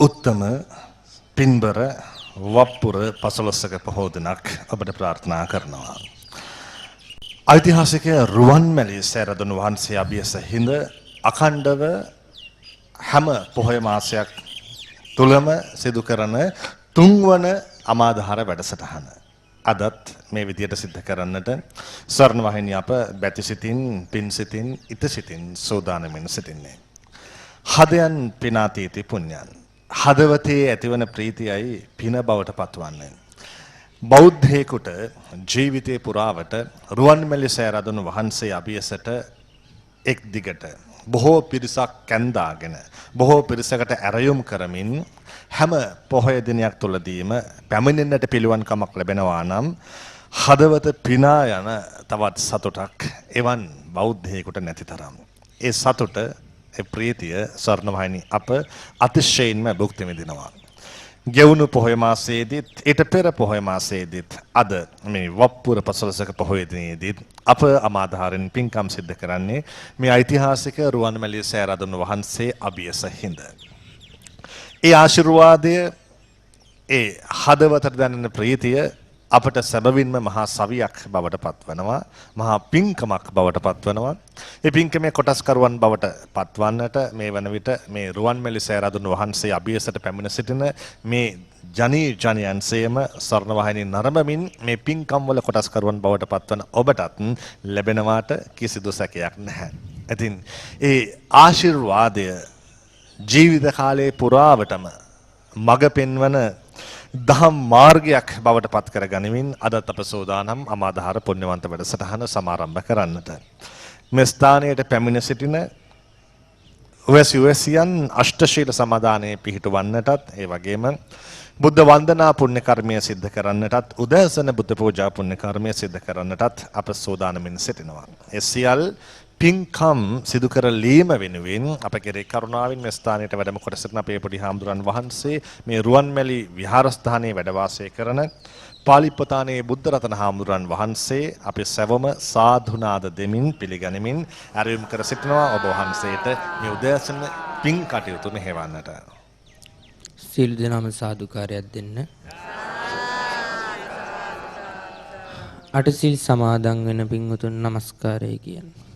උත්තම පින්බර වප්පුර පසළොස්වක පොහෝ දිනක් ඔබට ප්‍රාර්ථනා කරනවා. ඓතිහාසික රුවන්මැලි සෑරදුන් වහන්සේ අභියස හිඳ අඛණ්ඩව හැම පොහොය මාසයක් තුලම සිදු කරන තුන්වන අමාදහර වැඩසටහන. අදත් මේ විදියට සිද්ධ කරන්නට ස්වර්ණ වාහිනිය අප බැතිසිතින් පින්සිතින් ඉතසිතින් සෝදානමින් සිටින්නේ. හදයන් පිනාතීති පුඤ්ඤං. හදවතේ ඇතිවන ප්‍රීතියයි පින බවට පත්වන්නේ. බෞද්ධයෙකුට ජීවිතේ පුරාවට රුවන්මැලි සෑරදුන් වහන්සේ අභියසට එක් දිගට බොහෝ පිරිසක් කැඳාගෙන බොහෝ පිරිසකට ඇරයුම් කරමින් හැම පොහොය දිනයක් තුලදීම පැමිණෙන්නට පිළිවන්කමක් ලැබෙනවා නම් හදවත පිනා යන තවත් සතුටක් එවන් බෞද්ධයෙකුට නැති තරම්. ඒ සතුට ඒ ප්‍රීතිය ස්වර්ණවාහිනී අප අතිශයින්ම භුක්ති විඳිනවා. ගෙවුණු පොහොය මාසයේදීත් ඊට පෙර පොහොය මාසයේදීත් අද මේ වප්පුර පසළොස්වක පොහොය දිනයේදීත් අප අමාදහරින් පින්කම් සිද්ධ කරන්නේ මේ ඓතිහාසික රුවන්මැලි සෑරදුන් වහන්සේ අභියස හිඳ. ඒ ආශිර්වාදය ඒ හදවතට දැනෙන ප්‍රීතිය අපට සැබවින්ම මහා සවියක් බවට පත්වනවා, මහා පින්කමක් බවට පත්වනවා. ඒ පින්කමේ කොටස්කරුවන් බවට පත්වන්නට මේ වන විට මේ රුවන්මැලි සෑරදුන් වහන්සේ අභියසට පැමිණ සිටින මේ ජනී ජනයන්සේම ස්වර්ණවාහිනී නරඹමින් මේ පින්කම් වල කොටස්කරුවන් බවට පත්වන ඔබටත් ලැබෙනවාට කිසිදු සැකයක් නැහැ. ඉතින් ඒ ආශිර්වාදය ජීවිත කාලයේ පුරාවටම මඟ පෙන්වන දහම් මාර්ගයක් බවට පත් කර ගනිමින් අදත් අප සෝදානම් අමාදහර පුණ්‍යවන්ත වැඩසටහන සමාරම්භ කරන්නට. මේ ස්ථානයට පැමිණ සිටින උවැසියන් අෂ්ටශීල සමාදානයේ පිහිටවන්නටත් ඒ වගේම බුද්ධ වන්දනා පුණ්‍ය කර්මය සිද්ධ කරන්නටත් උදෑසන බුද්ධ පූජා පුණ්‍ය කර්මය සිද්ධ කරන්නටත් අප සෝදානමින් සිටිනවා. ඒ සියල් පින්කම් සිදු කරලීම වෙනුවෙන් අප කෙරේ කරුණාවෙන් මේ ස්ථානයට වැඩම කොට සිටින අපේ පොඩි හාමුදුරන් වහන්සේ මේ රුවන්මැලි විහාරස්ථානයේ වැඩ වාසය කරන පාලිප්පතානේ බුද්ධ රතන හාමුදුරන් වහන්සේ අපි සැවම සාධුනාද දෙමින් පිළිගනිමින් ආරම්භ කර සිටිනවා ඔබ වහන්සේට මේ උදෑසන පින් කටයුතු මෙහෙවන්නට. සියලු දෙනාම සාදුකාරයක් දෙන්න. අටසිල් සමාදන් වෙන පින්වතුන් නමස්කාරය කියන්න.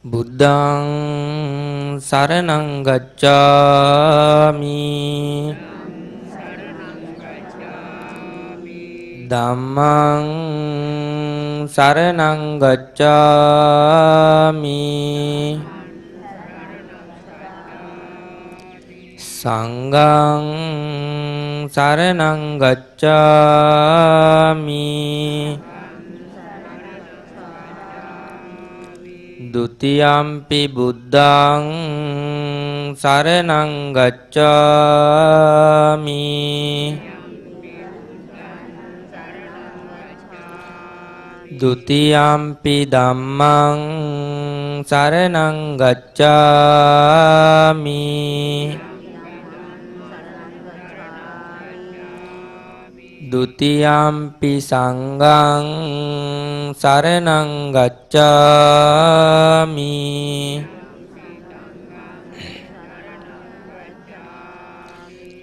බුද්ධං සරණං ගච්ඡාමි ධම්මං සරණං ගච්ඡාමි සංඝං සරණං ගච්ඡාමි ဒုတိယံ පි බුද්ධං සරණං ගච්ඡාමි ဒုတိယံ පි ධම්මං සරණං ගච්ඡාමි ဒုတိယံ පි සංඝං සරණං ගච්ඡාමි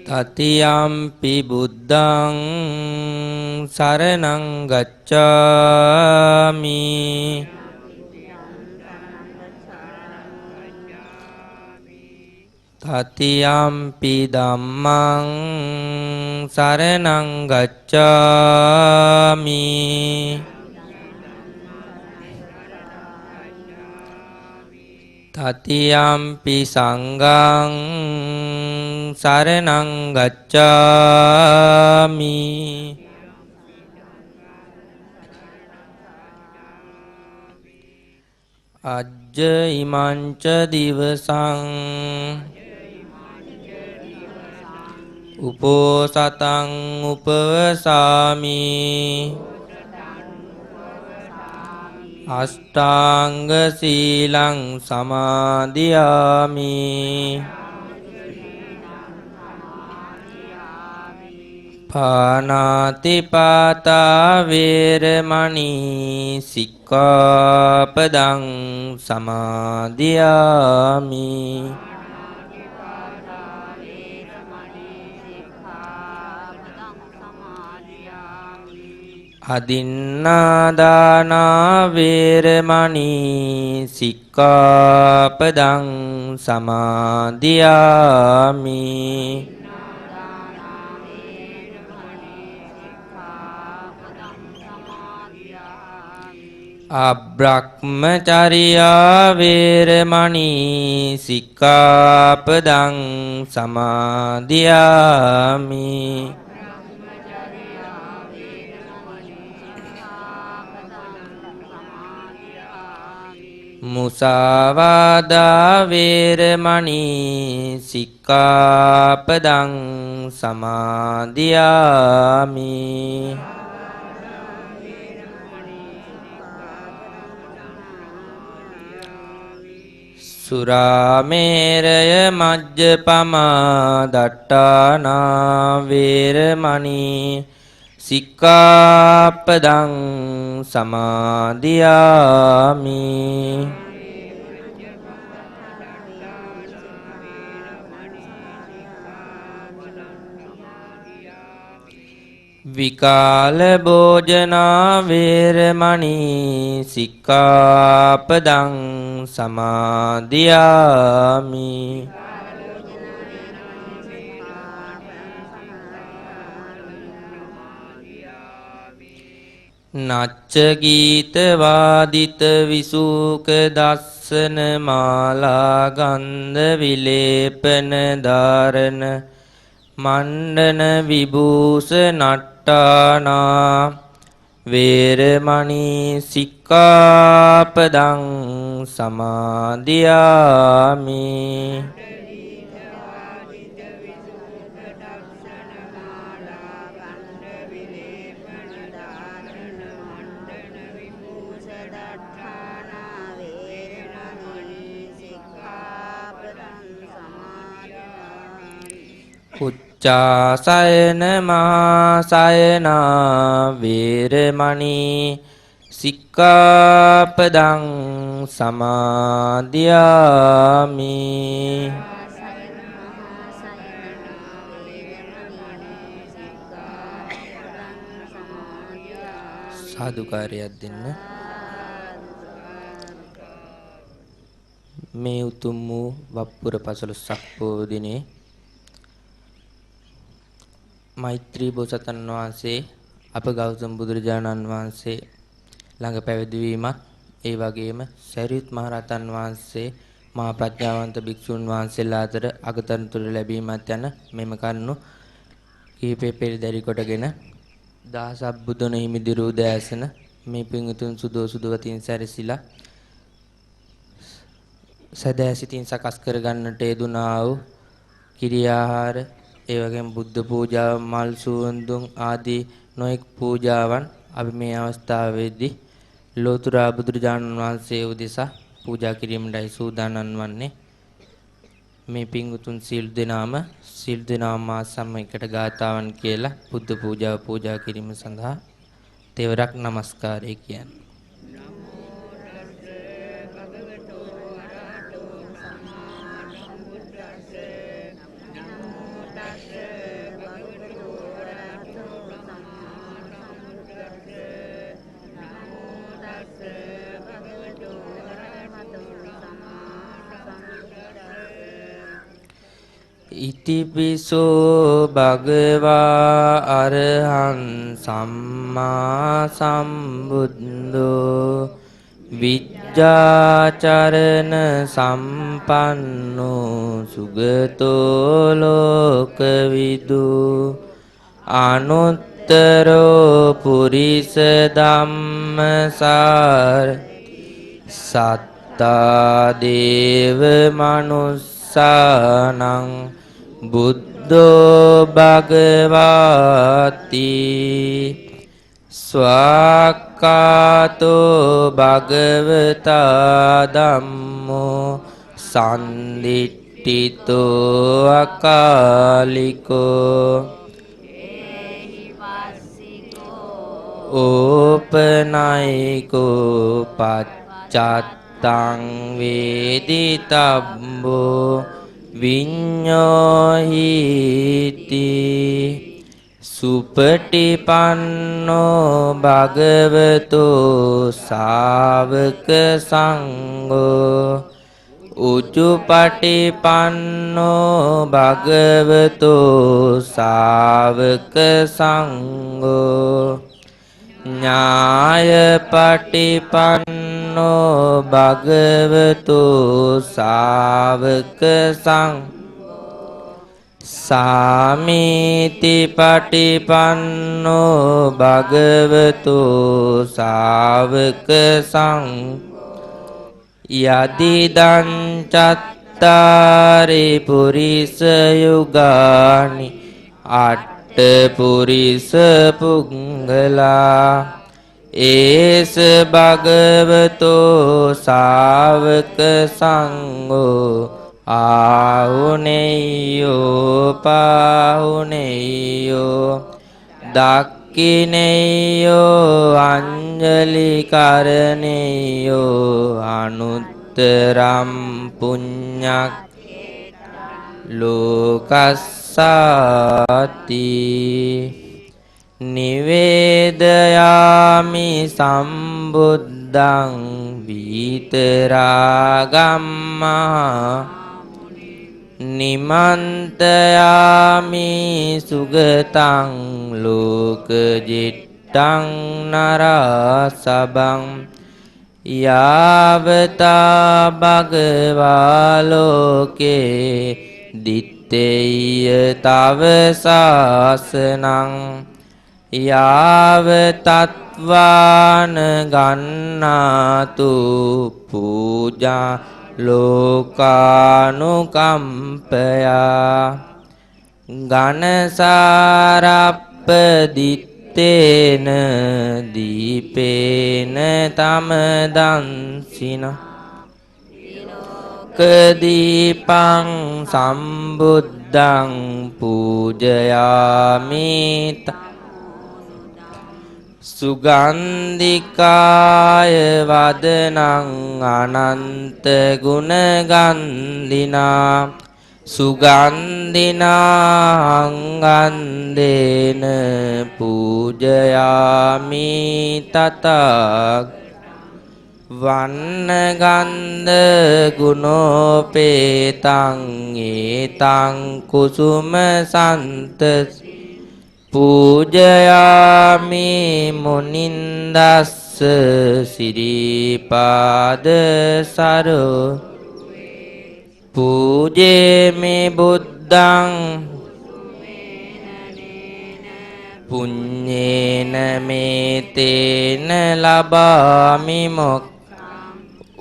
တတိယံ පි බුද්ධං සරණං ගච්ඡාමි တတိယံ පි ධම්මං සරණං ගච්ඡාමි တတိယံ පි සංඝං සරණං ගච්ඡාමි အัจจ ඉමං ච දිවසං උපෝසතං උපවසාමි අෂ්ටාංග සීලං සමාදියාමි පානාතිපාතා වේරමණී සික්ඛාපදං සමාදියාමි අදින්නාදානා වේරමණී සික්ඛාපදං සමාදියාමි අබ්‍රහ්මචර්යා වේරමණී සික්ඛාපදං සමාදියාමි මුසාවාදා වේරමණී සික්ඛාපදං සමාදියාමි සුරාමේරය මජ්ජපමා දට්ඨානා වේරමණී සික්ඛාපදං සමාදියාමි විකාල භෝජනා වේරමණී සික්ඛාපදං සමාදියාමි නච්ච ගීත වාදිත විසූක දස්සන මාලා ගන්ධ විලේපන ධාරණ මණ්ඩන විභූෂ නට්ටානා වේරමණී සික්ඛාපදං සමාදියාමි උච්චාසයන මහාසයනා වේරමණී සික්ඛාපදං සමාදියාමි සාදුකාරයක් දෙන්න මේ උතුම් වූ වප්පුර පසළොස්වක පොහෝ දිනේ මෛත්‍රී බෝසතන් වහන්සේ අප ගෞතම බුදුරජාණන් වහන්සේ ළඟ පැවිදි වීමත් ඒ වගේම සරියුත් මහ රහතන් වහන්සේ මහා ප්‍රඥාවන්ත භික්ෂුන් වහන්සේලා අතර අගතනතුර ලැබීමත් යන මෙම කරුණු කීපේ පෙරදරි කොටගෙන දහසක් බුදුන හිමිදිරූ දෑසන මේ පිංතුන් සුදෝසුදවතින් සැරසිලා සදෑසිතින් සකස් කර ගන්නට යෙදුනා වූ කිරි ආහාර ඒ වගේම බුද්ධ පූජා මල් සුවඳුන් ආදී නොඑක් පූජාවන් අපි මේ අවස්ථාවේදී ලෝතර බුදුරජාණන් වහන්සේ උදෙසා පූජා කිරීමටයි සූදානම් වන්නේ මේ පිංගුතුන් සීල් දෙනාම සම්මිකට ගාතාවන් කියලා බුද්ධ පූජාව පූජා කිරීම සඳහා තෙවරක් নমස්කාරය කියන්නේ ඉතිපිසෝ භගවා අරහං සම්මා සම්බුද්ධෝ විජ්ජාචරණ සම්පන්නෝ සුගතෝ ලෝකවිදු අනුත්තරෝ පුරිස ධම්මසාර සත්තා දේව මනුස්සානං බුද්ධෝ භගවාති ස්වාක්ඛ සක්කාතෝ භගවතා ධම්මෝ සන්දිට්ඨිතෝ අකාලිකෝ ඕපනයිකෝ පච්චත්තං වේදිතබ්බෝ විඤ්ඤෝහිති සුපටිපන්නෝ භගවතෝ ශාවක සංඝෝ උජුපටිපන්නෝ භගවතෝ ශාවක සංඝෝ ඥායපටිපන්නෝ භගවතෝ ශාවක සංඝෝ සාමීති පටිපන්නෝ භගවතෝ ශාවක සංඝෝ යදිදං චත්තාරි පුරිස යුගානි අට්ඨ පුරිස පුංගලා ඒස භගවතෝ ශාවක සංඝෝ ආහුනේයෝ පාහුනේයෝ දක්ඛිනේයෝ අංජලි කරණේයෝ අනුත්තරම් පුඤ්ඤක් ලෝකස්සාති නිවේදයාමි සම්බුද්ධං විතරාගම්මා නිමන්තයාමි සුගතං ලෝකජිට්ඨං නරසබං යාවතා භගවා ලෝකේ දිත්තේය තව සාසනං යාව තත්වාන ගන්නාතු පූජා ලෝකානුකම්පයා ඝනසාරප්ප දිත්තේන දීපේන තම දන්සින කදීපං සම්බුද්ධං පූජයාමි සුගන්ධිකාය වදනං අනන්ත ගුණ ගන්ධිනා සුගන්ධිනා අංගන්දේන පූජයාමි තතක් වන්න ගන්ධ ගුණෝපේතං ඒතං කුසුම සන්තස් පූජයාමි මුනින්දස්ස සිරිපාද සරෝ පූජේමි බුද්ධං පුඤ්ඤේන මේතේන ලබාමි මොක්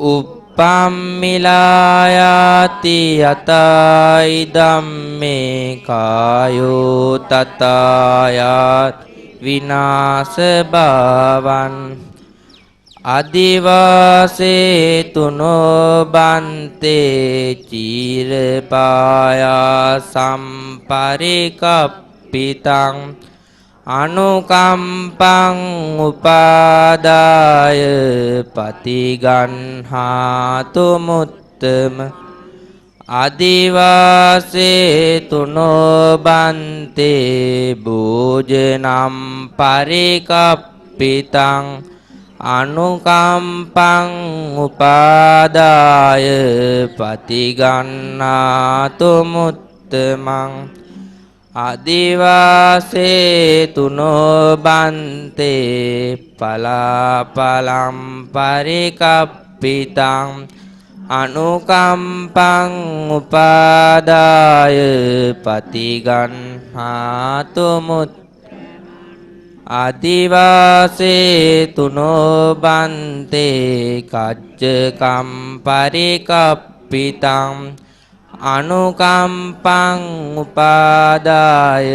උප්පම්මිලායාති යතයි ධම්මේ කායෝ තතායාත් විනාශ භවං අදිවාසේ තුනෝ බන්තේ චීරපායා සම්පරිකප්පිතං අනුකම්පං උපාදාය පතිගන්හාතු මුත්තම අදිවාසේ තුනෝ බන්තේ භෝජනම් පරිකප්පිතං අනුකම්පං උපාදාය පතිගන්නාතු මුත්තමං අදිවාසේ තුනෝ බන්තේ පලාපලම් පරිකප්පිතං අනුකම්පං උපාදාය පතිගන්හාතු මුත්තමං අදිවාසේ තුනෝ බන්තේ කච්චකම් පරිකප්පිතං අනුකම්පං උපාදාය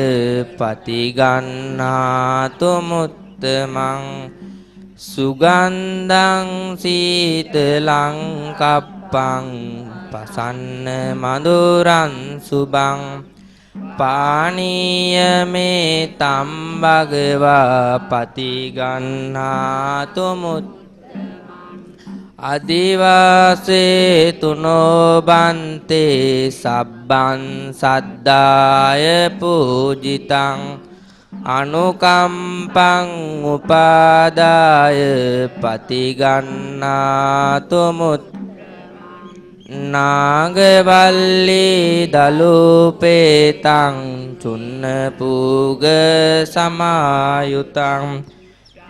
පතිගන්නාතු මුත්තමං සුගන්ධං සීතලං කප්පං පසන්න මధుරං සුබං පානීය මේ තම් භගවා පතිගන්නාතුමුත් අදිවාසේ තුනෝ බන්තේ සබ්බං සද්දාය පූජිතං අනුකම්පං උපාදාය පතිගන්නාතුමුත් නාගවල්ලී දලුපේතං චුන්න පූග සමායුතං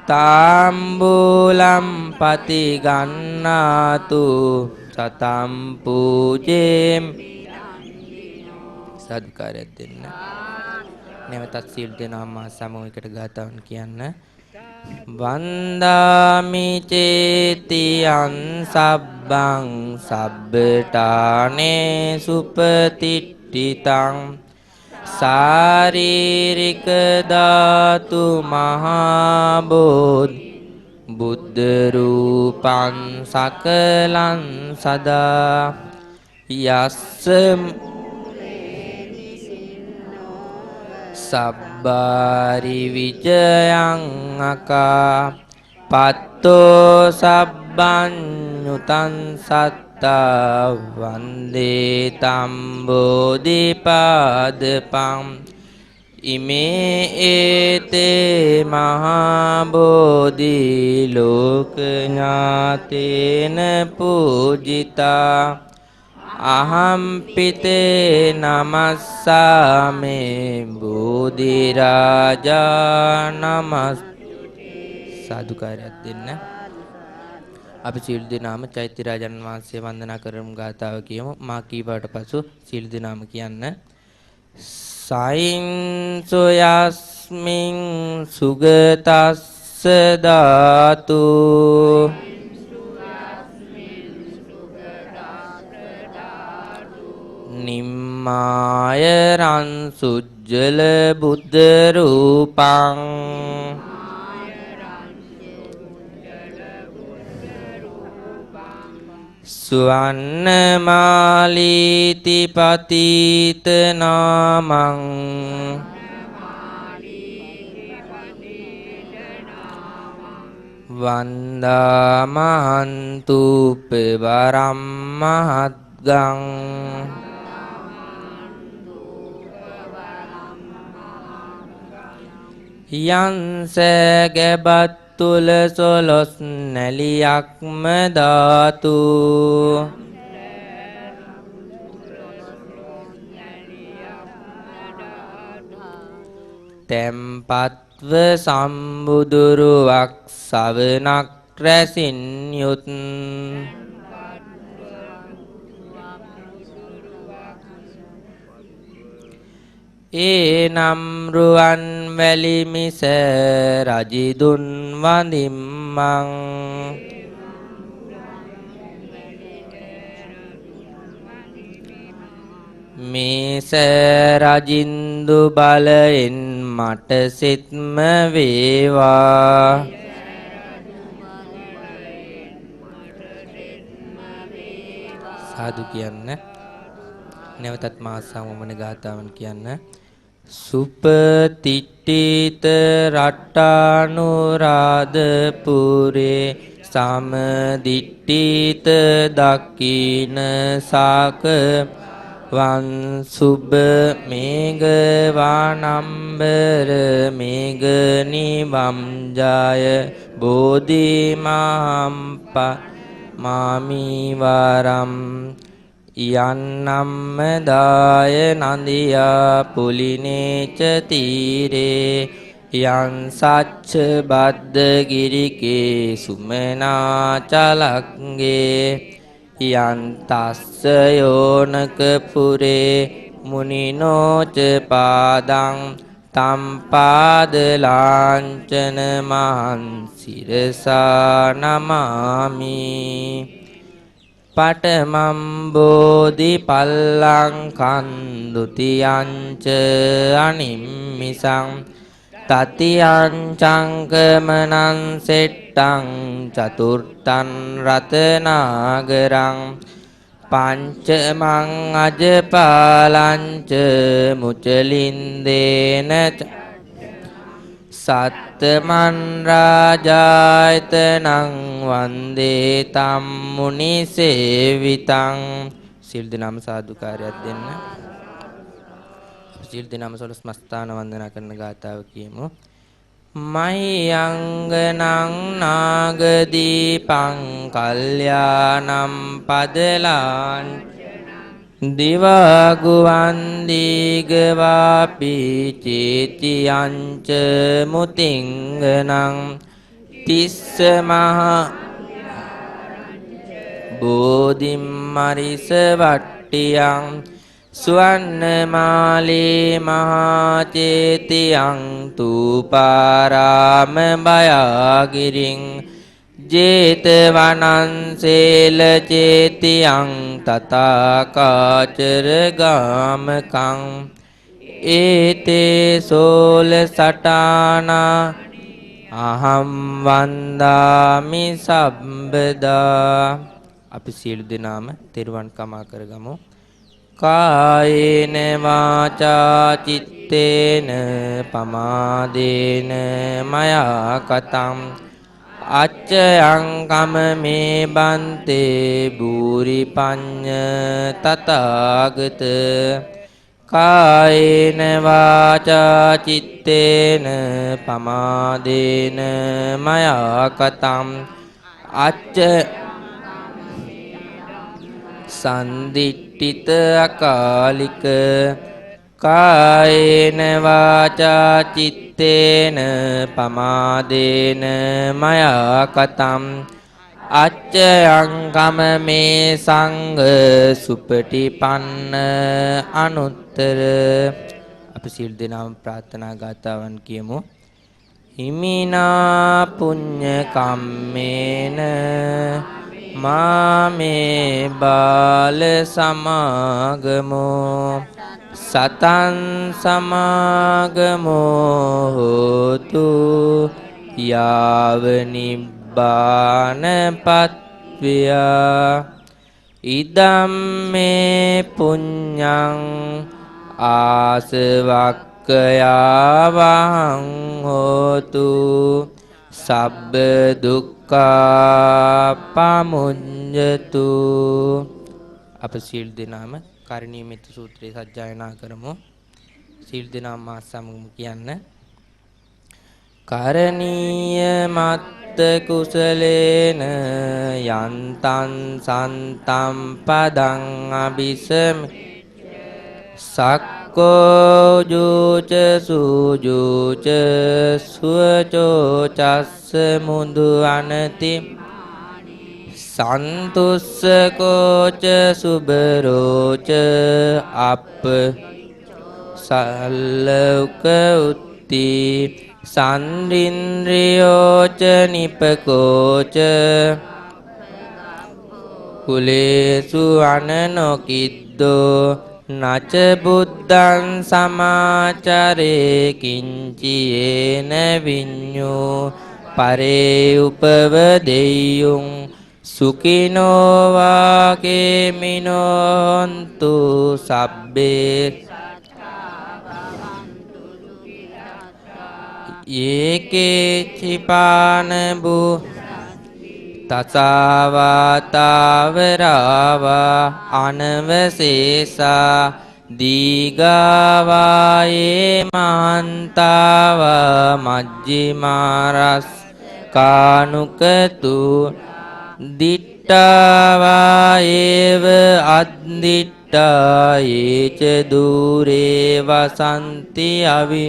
තාම්බූලම් පතිගන්නාතු සතම් පූජේම් සද්කාරයක් දෙන්න. නැවතත් සියලු දෙනාම සමූහයකට ගාථාවන් කියන්න. වන්දාමි චේතියං සබ්බං සබ්බඨානේ සුපතිට්ඨිතං සාරීරික ධාතු මහා බෝධි බුද්ධ රූපං සකලං සදා යස්ස සබ්බාරි විජයං අකා පත්තෝ සබ්බඤ්ඤුතං සත්තා වන්දේ තම්බෝධිපාදපං ඉමේ ඒතේ මහා බෝධි ලෝක ඥාතේන පූජිතා අහම්පිතේ නමස්සාමේ බෝධි රාජා නමස් සාදුකාරයක් දෙන්න. අපි සියලු දෙනාම චෛත්‍ය රාජන් වහන්සේ වන්දනා කරමු. ගාථාව කියමු. මා කීවට පසු සියලු දෙනාම කියන්න. සයින් සොයස්මින් සුගතස්ස ධාතු නිම්මාය රන් සුජ්ජල බුද්ධ රූපං සුවන්න මාලීති පතිත නාමං වන්දාමහන්තු පෙවරම් මහත්ගං යන්සැගැබත් තුල සොලොස් නැලියක්ම ධාතු තැම්පත්ව සම්බුදුරුවක් සවනක් රැසින් යුත් ඒ නම් රුවන් වැලි මිස රජිදුන් වඳිම්මං මේස රජින්දු බලෙන් මට සිත්ම වේවා සාදු කියන්න. නැවතත් මා සමමන ගාථාවන් කියන්න. සුපතිට්ඨිත රට්ටානුරාධපුරේ සමදිට්ඨිත දක්ඛින සාක වන් සුබ මේඝ වානම්බර මේඝ නිවම්ජාය බෝධිමහම්ප මාමි වරම් යන්නම්ම දාය නන්දියා පුලිනේච තීරේ යන් සච්ච බද්ද ගිරිකේ සුමනා චලක්ගේ යන් තස්ස යෝනක පුරේ මුනිනෝච පාදං තම්පාද ලාංචන මහන් සිරසා නමාමි පඨමම් බෝධි පල්ලංකං ဒ ුතියංච අනිම්මිසං තතියං චංකමනං සෙට්ඨ ත්‍රිහෙට්ටං චතුර්ථං රතනාගරං පංචමං අජපාලංච මුචලින්දේන සත්තමන් රාජායතනං වන්දේ තම් මුනි සේවිතං. සිල් දනම සාදුකාරයක් දෙන්න. සිල් දනම සොළොස් මස්ථාන වන්දනා කරන ගාථාව කියමු. මහියංගනං නාගදීපං කල්යානම් පදලාන් දිවාගුවන් දීගවාපි චේතියංච මුතිංගනං තිස්ස මහා බෝධිම්මරිස වට්ටියං සුවන්නමාලී මහාචේතියං තූපාරාම බයාගිරින් ජේතවනංසේල චේතියං තථාකාචර ගාමකං ඒතේ සෝල සටානා අහම් වන්දාමි සබ්බදා. අපි සියලු දෙනාම තෙරුවන් කමා කරගමු. කායේන වාචා චිත්තේන පමාදේන මයා කතං අච්චයං කමමේ බන්තේ භූරි පඤ්ඤ තථාගත. කායේන වාචා චිත්තේන පමාදේන මයා කතං අච්ච සන්දිට්ඨිත අකාලික. කායේන වාචා චිත්තේන පමාදේන මයා කතං අච්චයං කමමේ සංඝ සුපටිපන්න අනුත්තර. අපි සිල් දෙනාම ප්‍රාර්ථනා ගාථාවන් කියමු. හිමිනා පුඤ්ඤ කම්මේන මාමේ බාල සමාගමෝ සතං සමාගමෝ හෝතු යාව නිබ්බානපත්ත්‍යා. ඉදම්මේ පුඤ්ඤං ආසවක්ඛයාවහං හෝතු සබ්බ දුක්ඛා පමුඤ්ඤතු. අප සීල් දෙනාම කරණීය මෙත්ත සූත්‍රය සජ්ජායනා කරමු. සීල් දෙනාම මා සමගම කියන්න. කරණීය මත්ත කුසලේන යන්තං සන්තම් පදං අபிසම සක්කෝ ජෝච සූජෝච සුවචෝ චස්ස මුදු අනති සන්තුස්ස කෝච සුබරෝච අප සල්ලුක උත්ති සන්රින්ද්‍රියෝච නිපකෝච කුලේසු අනනොකිද්දෝ නච බුද්ධං සමාචරේ කිංචියේන විඤ්ඤෝ පරේ උපවදෙය්‍යුං සුඛිනෝ වාකේමිනෝ හන්තු සබ්බේ ඒකේ චිපාන බු තසාවාතාවරාවා අනවසේසා දීගාවායේ මහන්තාවා මජ්ජිමාරස් කානුකතු දිට්ඨාවා ඒව අද්දිට්ඨා ඒච දූරේ වසන්ති අවි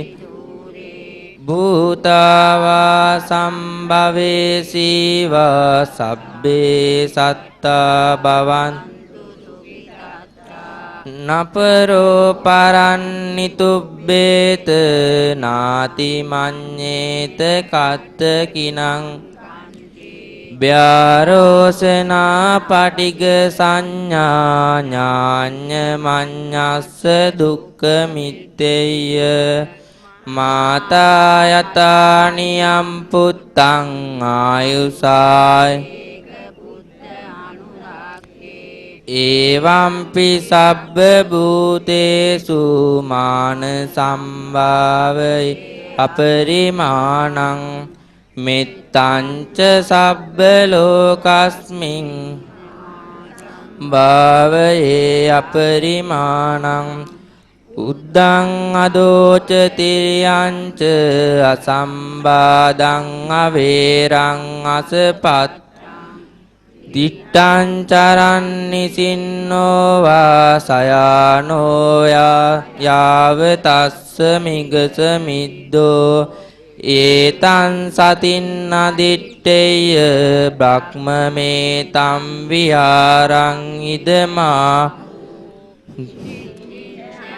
භූතාවා සම්භවේසීවා සබ්බේ සත්තා භවන් නපරෝ පරන්නිතුබ්බේත නාති මඤ්ඤේත කත්තකිනං ව්‍යාරෝසනා පටිග සංඥා ඥාඤ්ඤ මඤ්ඤස්ස දුක්ඛ මිත්තේය මාතා යතානියම් පුත්තං ආයුසාය ඒවම්පි සබ්බ භූතේසු මාන සම්භාවය අපරිමාණං මෙත්තංච සබ්බ ලෝකස්මින් භාවයේ අපරිමාණං උද්දං අදෝච තිරියංච අසම්බාදං අවේරං අසපත් දිට්ඨං චරන්නිසින්නෝ වා සයානෝ යාව තස්ස මිගස මිද්දෝ ඒතං සතින් අදිට්ඨේය බ්‍රහ්මමේතම් විහාරං ඉදමා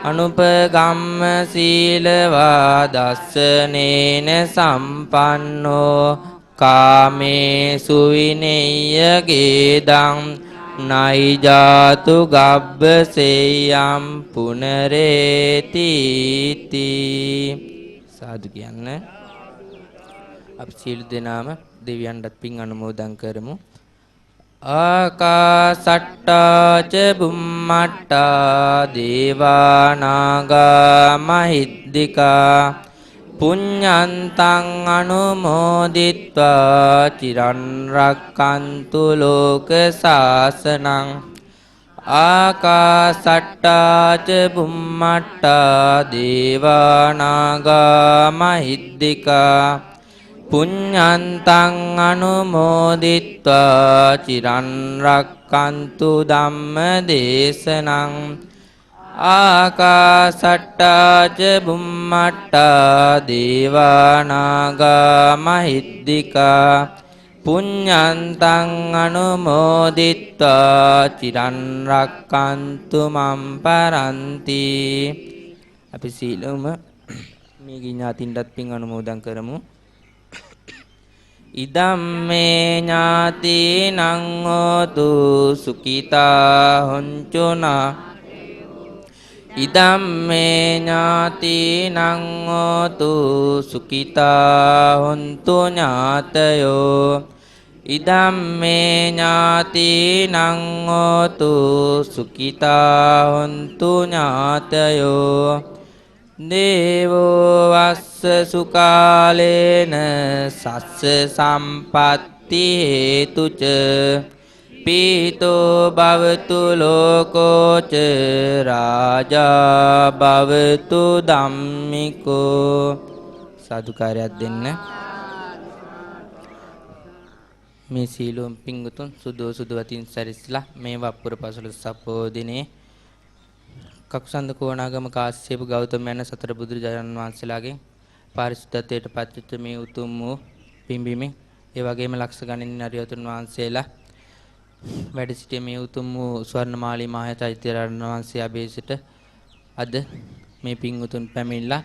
අනුපගම්ම සීලවා දස්සනේන සම්පන්නෝ කාමේසු විනෙය්‍ය ගේදං නයිජාතු ගබ්බසේයම් පුනරේති සාදු කියන්න අපි සීල දෙනාම දෙවියන්ටත් පින් අනුමෝදන් කරමු ආකාසට්ටා ච බුම්මට්ටා දේවා නාග මහිද්దికා පුඤ්ඤන්තං අනුමෝදිත්වා චිරන් රක්칸තු ලෝක සාසනං ආකාසට්ටා ච බුම්මට්ටා දේවා නාග මහිද්దికා පුඤ්ඤන්තං අනුමෝදිත්වා චිරන් රක්칸තු ධම්ම දේශනං ආකාසට්ටා ච බුම්මට්ටා දේවා නාග මහිද්దికා පුඤ්ඤන්තං අනුමෝදිත්වා චිරන් රක්칸තු මම් පරන්ති අපි සීලම මේ ඥාතින්ටත් පින් අනුමෝදන් කරමු ඉදම්මේ ඥාතිනං හෝතු සුඛිතා හොංචුනා ඉදම්මේ ඥාතිනං හෝතු සුඛිතා හොන්තු ඥාතයෝ ඉදම්මේ ඥාතිනං හෝතු සුඛිතා හොන්තු ඥාතයෝ දේවෝ වස්ස සුකාලේන සස්ස සම්පත්ති හේතුච පීතෝ භවතු ලෝකෝච රාජා භවතු ධම්මිකෝ සාදුකාරයක් දෙන්න මේ සීලොම් පිංගුතුන් සුදවතින් සැරිස්ලා මේ වප්පුර පසළොස්වක දිනේ කකුසන්ද කෝණාගම කාශ්‍යප ගෞතම යන සතර බුදුරජාණන් වහන්සේලාගෙන් පාරිශුද්ධත්වයට පත්වෙච්ච මේ උතුම් වූ පින්බිමේ ඒ වගේම ලක්ෂ ගණනින් අරියතුන් වහන්සේලා වැඩ සිටිය මේ උතුම් වූ ස්වර්ණමාලී මහා චෛත්‍යරාජන් වහන්සේ අභේසිත අද මේ පින් උතුම් පැමිණලා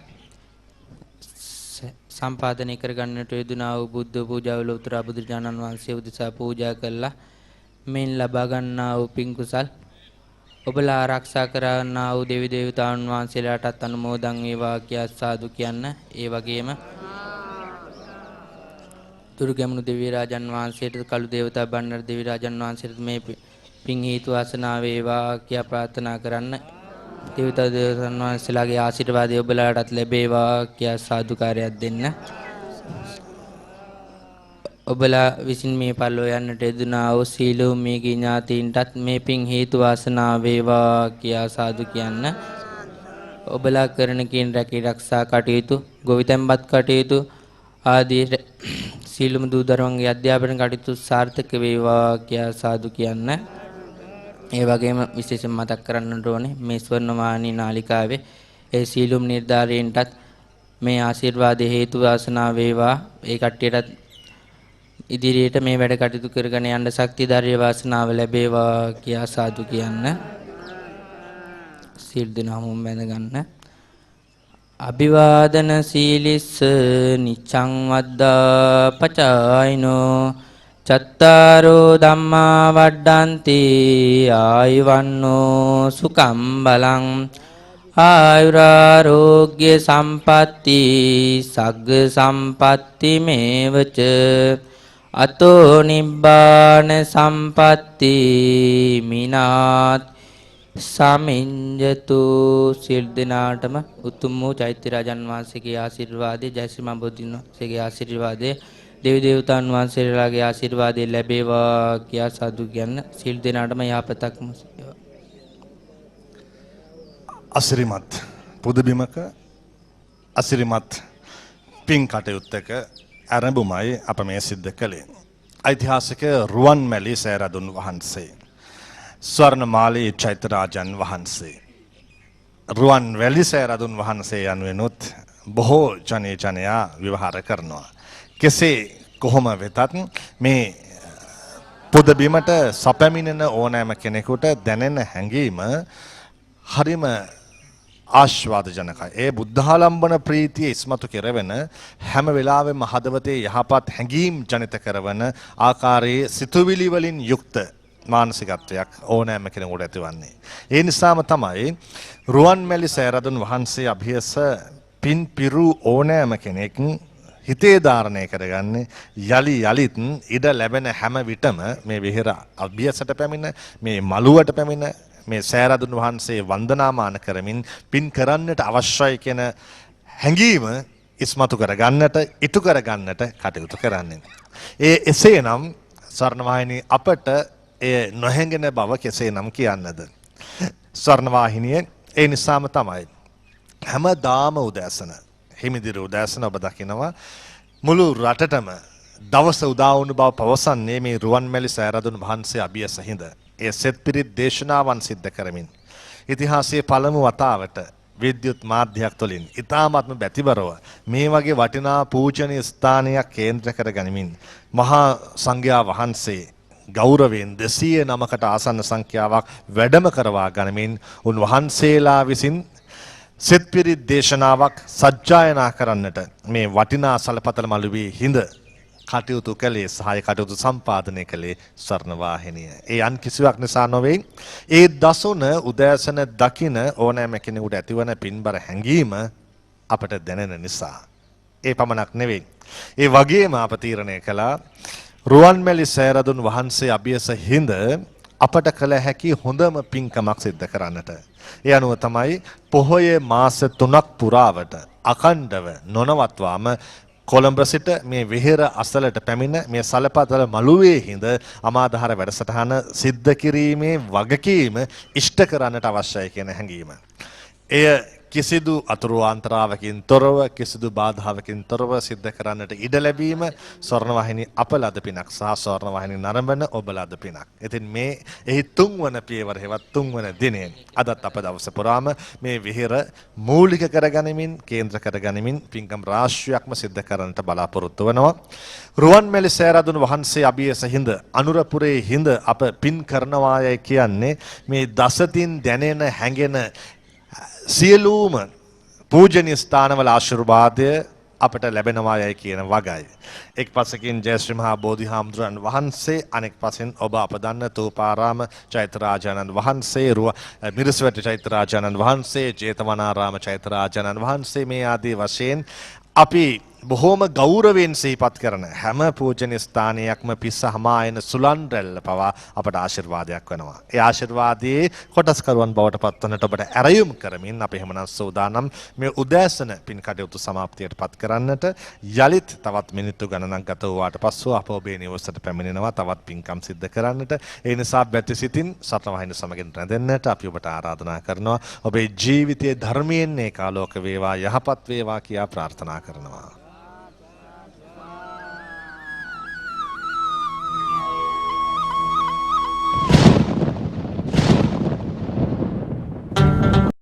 සම්පාදනය කර ගන්නට යෙදුනා වූ බුද්ධ පූජාවල උතුරා බුදුරජාණන් වහන්සේ උදෙසා පූජා කළා මෙන් ලබා ගන්නා වූ පින් කුසල් ඔබලා ආරක්ෂා කරන්නා වූ දෙවි දේවතාවුන් වහන්සේලාටත් අනුමෝදන් වේවා කියා සාදු කියන්න ඒ වගේම දුර්ගමුණු දෙවි රාජන් වහන්සේට කළු දේවතා බණ්ඩාර දෙවි රාජන් වහන්සේට මේ පින් හේතු වාසනා වේවා කියා ප්‍රාර්ථනා කරන්න දේවතා දේවයන් වහන්සේලාගේ ආශිර්වාදය ඔබලාටත් ලැබේවා කියා සාදුකාරයක් දෙන්න ඔබලා විසින් මේ පල්ලෝ යන්නට යෙදුනා වූ සීලෝ මේ ඥාතීන්ටත් මේ පින් හේතු වාසනා වේවා කියා සාදු කියන්න ඔබලා කරන කින් රැකී ආරක්ෂා කටයුතු ගොවිතැන්පත් කටයුතු ආදී සීලම දූ දරුවන්ගේ අධ්‍යාපන කටයුතු සාර්ථක වේවා කියා සාදු කියන්න ඒ වගේම විශේෂයෙන් මතක් කරන්නට ඕනේ මේ ස්වර්ණවාහිනී නාලිකාවේ ඒ සීලුම් නිර්ධාරීන්ටත් මේ ආශිර්වාද හේතු වාසනා වේවා ඒ කට්ටියටත් ඉදිරියට මේ වැඩ කටයුතු කරගෙන යන්න ශක්තිය ධෛර්ය වාසනාව ලැබේවා කියා සාදු කියන්න සීල් දිනම බැඳ ගන්න අභිවාදන සීලිස්ස නිච්ඡං වද්දා පචායිනෝ චත්තාරෝ ධම්මා වඩ්ඩන්ති ආයුවන්නෝ සුකම් බලං ආයුරාරෝග්‍ය සම්පatti සග්ග සම්පatti මේවච අතෝ නිබ්බාන සම්පatti මිනාත් සමිඤ්ඤතු සිල් දිනාටම උතුම් වූ චෛත්‍ය රාජන් වහන්සේගේ ආශිර්වාදය ජයශ්‍රී මහ බෝධීන් වහන්සේගේ ආශිර්වාදය දෙවි දේවතාවුන් වහන්සේලාගේ ආශිර්වාදය ලැබේවා කියා සාදු කියන්න සිල් දිනාටම යහපතක්ම වේවා. අසිරිමත් පුදබිමක අසිරිමත් පින් කටයුත්තක ආරම්භමයි අප මේ සිද්ධ කළේ. ඓතිහාසික රුවන්මැලි සෑරදුන් වහන්සේ ස්වර්ණමාලී චෛත්‍යරාජන් වහන්සේ රුවන්වැලි සෑරදුන් වහන්සේ යනුවෙනුත් බොහෝ ජනයා ව්‍යවහාර කරනවා. කෙසේ කොහොම වෙතත් මේ පුදබිමට සැපමිනෙන ඕනෑම කෙනෙකුට දැනෙන හැඟීම හරිම ආශාවාදජනකයි. ඒ බුද්ධාලම්බන ප්‍රීතිය ඉස්මතු කෙරවෙන හැම වෙලාවෙම හදවතේ යහපත් හැඟීම් ජනිත කරවන ආකාරයේ සිතුවිලි වලින් යුක්ත මානසිකත්වයක් ඕනෑම කෙනෙකුට ඇතිවන්නේ. ඒ නිසාම තමයි රුවන්මැලි සෑරදුන් වහන්සේ අභියස පින් පිරු ඕනෑම කෙනෙක් හිතේ ධාරණය කරගන්නේ යලි යලිත් ඉඩ ලැබෙන හැම විටම මේ විහෙර අභියසට පැමිණ මේ මළුවට පැමිණ මේ සෑරදුන් වහන්සේ වන්දනාමාන කරමින් පින් කරන්නට අවශ්‍යයි කියන හැඟීම ඉස්මතු කරගන්නට ඉටු කරගන්නට කටයුතු කරන්නේ. එසේනම් ස්වර්ණවාහිනී අපට එය නොහැඟෙන බව කෙසේනම් කියන්නද? ස්වර්ණවාහිනිය ඒ නිසාම තමයි හැමදාම උදෑසන හිමිදිරි උදෑසන ඔබ දකිනවා මුළු රටටම දවස උදා වුණු බව පවසන්නේ මේ රුවන්මැලි සෑරදුන් වහන්සේ අභියස හිඳ. ඒ සෙත් පිරිත් දේශනාවන් සිද්ධ කරමින් ඉතිහාසයේ පළමු වතාවට විද්‍යුත් මාධ්‍යයක් තුළින් ඉතාමත්ම බැතිබරව මේ වගේ වටිනා පූජනීය ස්ථානයක් කේන්ද්‍ර කර ගනිමින් මහා සංඝයා වහන්සේ ගෞරවයෙන් 209කට ආසන්න සංඛ්‍යාවක් වැඩම කරවා ගනිමින් උන්වහන්සේලා විසින් සෙත් පිරිත් දේශනාවක් සජ්ජායනා කරන්නට මේ වටිනා සලපතල මළුවේ හිඳ කටයුතු කළේ සහාය කටයුතු සම්පාදනය කළේ ස්වර්ණවාහිනිය. ඒ අන් කිසිවක් නිසා නොවේ. ඒ දසුන උදෑසන දකින ඕනෑම කෙනෙකුට ඇතිවන පින්බර හැඟීම අපට දැනෙන නිසා. ඒ පමණක් නෙවෙයි. ඒ වගේම අප තීරණය කළා රුවන්මැලි සෑරදුන් වහන්සේ අභියස හිඳ අපට කළ හැකි හොඳම පින්කමක් සිද්ධ කරන්නට. ඒ අනුව තමයි පොහොය මාස 3ක් පුරාවට අඛණ්ඩව නොනවත්වාම කොළඹ සිට මේ විහෙර අසලට පැමිණ මේ සලපතල මළුවේ හිඳ අමාදහර වැඩසටහන සිද්ධ කිරීමේ වගකීම ඉෂ්ට කරන්නට අවශ්‍යයි කියන හැඟීම. එය කිසිදු අතුරු ආන්තරාවකින් තොරව කිසිදු බාධාවකින් තොරව සිද්ධ කරන්නට ඉඩ ලැබීම ස්වර්ණවාහිනී අප ලද පිනක් සහ ස්වර්ණවාහිනී නරඹන ඔබ ලද පිනක්. ඉතින් මේ එහි තුන්වන පියවර හෙවත් තුන්වන දිනය අදත් අප දවස පුරාම මේ විහෙර මූලික කරගනිමින් කේන්ද්‍ර කරගනිමින් පින්කම් රාශියක්ම සිද්ධ කරන්නට බලාපොරොත්තු වෙනවා. රුවන්මැලි සෑරදුන් වහන්සේ අභියස හිඳ අනුරපුරේ හිඳ අප පින් කරනවායයි කියන්නේ මේ දසතින් දැනෙන හැඟෙන සියලුම පූජනීය ස්ථානවල ආශිර්වාදය අපට ලැබෙනවා යයි කියන වගයි. එක් පසකින් ජයශ්‍රී මහා බෝධිහාමුදුරන් වහන්සේ අනෙක් පසෙන් ඔබ අප දන්න තෝපාරාම චෛත්‍යරාජානන් වහන්සේ මිරිසවැටි චෛත්‍යරාජානන් වහන්සේ ජේතවනාරාම චෛත්‍යරාජානන් වහන්සේ මේ ආදී වශයෙන් අපි බොහෝම ගෞරවයෙන් සිහිපත් කරන හැම පූජනීය ස්ථානයක්ම පිස්ස හමායන සුලන් රැල්ල පවා අපට ආශිර්වාදයක් වෙනවා. ඒ ආශිර්වාදයේ කොටස්කරුවන් බවට පත්වන්නට ඔබට ඇරයුම් කරමින් අපි එහෙමනම් සූදානම් මේ උදෑසන පින් කටයුතු සමාප්තියට පත් කරන්නට යලිත් තවත් මිනිත්තු ගණනක් ගත වූාට පස්සෙ අප ඔබේ නිවසට පැමිණෙනවා තවත් පින්කම් සිද්ධ කරන්නට. ඒ නිසා බැති සිතින් ස්වර්ණවාහිනිය සමගින් රැඳෙන්නට අපි ඔබට ආරාධනා කරනවා. ඔබේ ජීවිතයේ ධර්මයෙන් ඒකාලෝක වේවා යහපත් වේවා කියා ප්‍රාර්ථනා කරනවා.